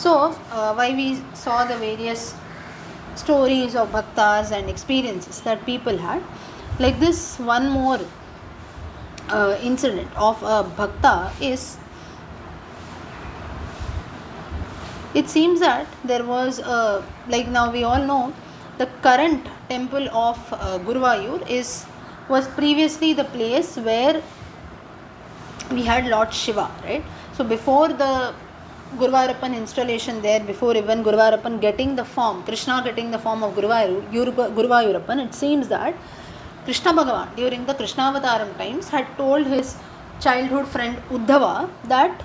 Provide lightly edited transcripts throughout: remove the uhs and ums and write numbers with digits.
So why we saw the various stories of bhaktas and experiences that people had, like this one more incident of a bhakta is, it seems that there was a, like now we all know the current temple of Guruvayur was previously the place where we had Lord Shiva, right? So before the Guruvayurappan installation there, before even Guruvayurappan getting the form, Krishna getting the form of Guruvayurappan, it seems that Krishna Bhagavan during the Krishnavataram times had told his childhood friend Uddhava that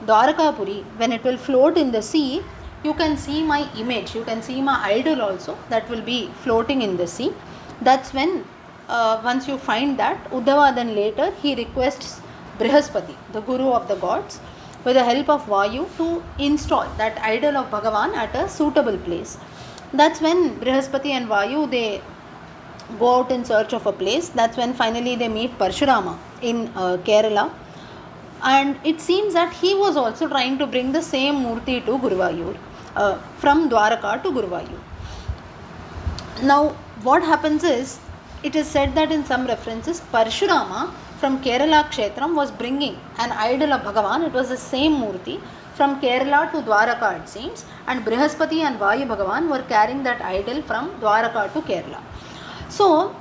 Dwarakapuri, when it will float in the sea, you can see my image, you can see my idol also, that will be floating in the sea. That's when once you find that, Uddhava then later he requests Brihaspati, the guru of the gods, with the help of Vayu to install that idol of Bhagavan at a suitable place. That's when Brihaspati and Vayu, they go out in search of a place. That's when finally they meet Parshurama in Kerala. And it seems that he was also trying to bring the same Murti to Guruvayur, from Dwaraka to Guruvayur. Now, what happens is, it is said that in some references, Parshurama from Kerala Kshetram was bringing an idol of Bhagavan. It was the same Murti from Kerala to Dwaraka, it seems, and Brihaspati and Vayu Bhagavan were carrying that idol from Dwaraka to Kerala. So,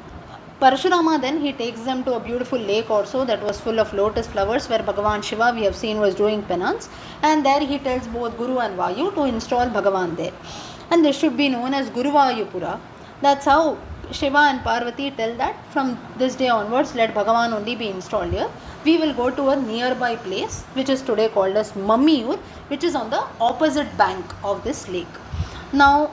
Parashurama then he takes them to a beautiful lake also that was full of lotus flowers, where Bhagavan Shiva we have seen was doing penance, and there he tells both Guru and Vayu to install Bhagavan there, and this should be known as Guruvayupura. That's how Shiva and Parvati tell that from this day onwards let Bhagavan only be installed here. We will go to a nearby place which is today called as Mammiyur, which is on the opposite bank of this lake. Now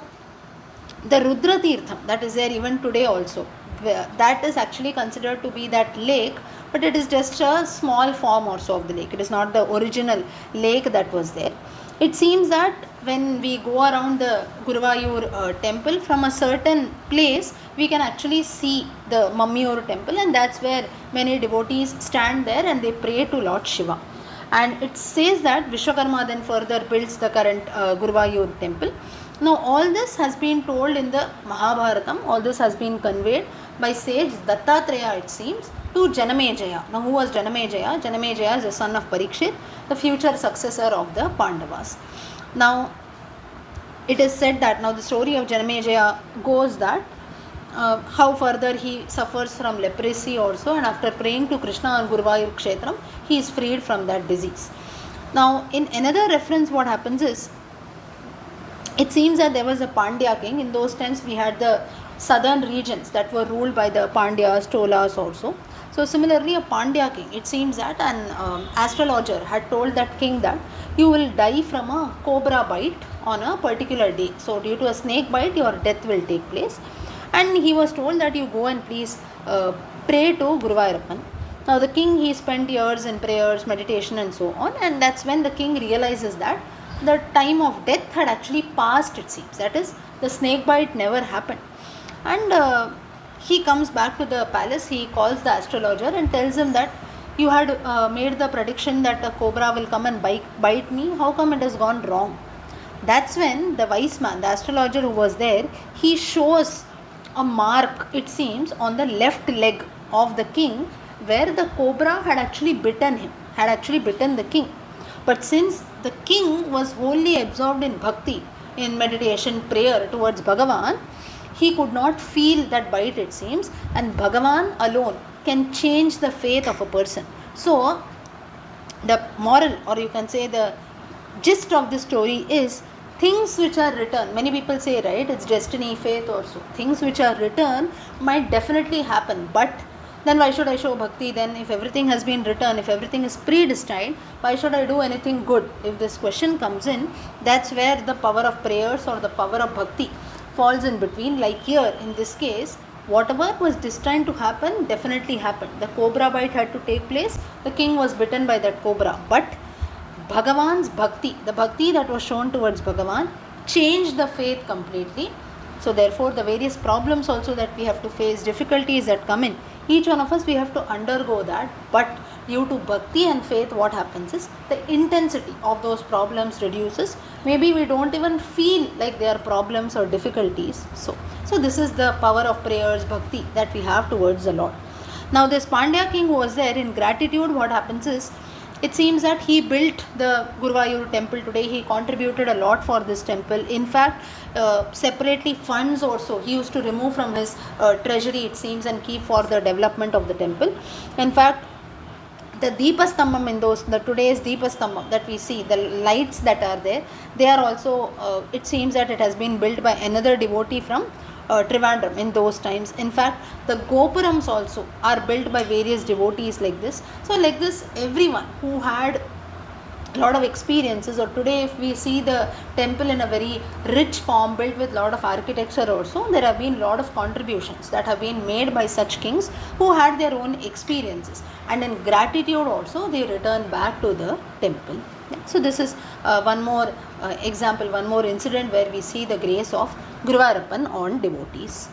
the Rudra Tirtham that is there even today also, that is actually considered to be that lake, but it is just a small form also of the lake. It is not the original lake that was there. It seems that when we go around the Guruvayur temple from a certain place, we can actually see the Mammiyur temple, and that's where many devotees stand there and they pray to Lord Shiva. And it says that Vishwakarma then further builds the current Guruvayur temple. Now all this has been told in the Mahabharatam, all this has been conveyed by sage Dattatreya, it seems, to Janamejaya. Now who was Janamejaya? Janamejaya is the son of Parikshit, the future successor of the Pandavas. Now it is said that, now the story of Janamejaya goes that how further he suffers from leprosy also, and after praying to Krishna on Guruvayur Kshetram, he is freed from that disease. Now in another reference what happens is, it seems that there was a Pandya king. In those times we had the southern regions that were ruled by the Pandyas, Cholas also. So similarly a Pandya king, it seems that an astrologer had told that king that you will die from a cobra bite on a particular day. So due to a snake bite your death will take place, and he was told that you go and please pray to Guruvayurappan. Now the king, he spent years in prayers, meditation and so on, and that's when the king realizes that the time of death had actually passed, it seems. That is, the snake bite never happened. And he comes back to the palace, he calls the astrologer and tells him that you had made the prediction that a cobra will come and bite me. How come it has gone wrong? That's when the wise man, the astrologer who was there, he shows a mark, it seems, on the left leg of the king, where the cobra had actually bitten him, had actually bitten the king. But since the king was wholly absorbed in bhakti, in meditation, prayer towards Bhagavan, he could not feel that bite, it seems, and Bhagavan alone can change the fate of a person. So the moral, or you can say the gist of this story is, things which are written, many people say, right, it's destiny, fate also. Things which are written might definitely happen, but then why should I show bhakti then? If everything has been written, if everything is predestined, why should I do anything good? If this question comes in, that's where the power of prayers or the power of bhakti falls in between. Like here in this case, whatever was destined to happen definitely happened. The cobra bite had to take place, the king was bitten by that cobra, but Bhagavan's bhakti, the bhakti that was shown towards Bhagavan, changed the faith completely. So therefore the various problems also that we have to face, difficulties that come in, each one of us we have to undergo that, but due to bhakti and faith, what happens is the intensity of those problems reduces. Maybe we don't even feel like they are problems or difficulties. So this is the power of prayers, bhakti that we have towards the Lord. Now this Pandya king who was there, in gratitude, what happens is, it seems that he built the Guruvayur temple today. He contributed a lot for this temple. In fact, separately funds also he used to remove from his treasury, it seems, and keep for the development of the temple. In fact, the Deepastambam in those, the today's Deepastambam that we see, the lights that are there, they are also, it seems that it has been built by another devotee from Trivandrum in those times. In fact, the Gopurams also are built by various devotees like this. So like this, everyone who had a lot of experiences, or today if we see the temple in a very rich form built with a lot of architecture also, there have been a lot of contributions that have been made by such kings who had their own experiences, and in gratitude also they return back to the temple. So this is one more example, one more incident where we see the grace of Guruvayurappan on devotees.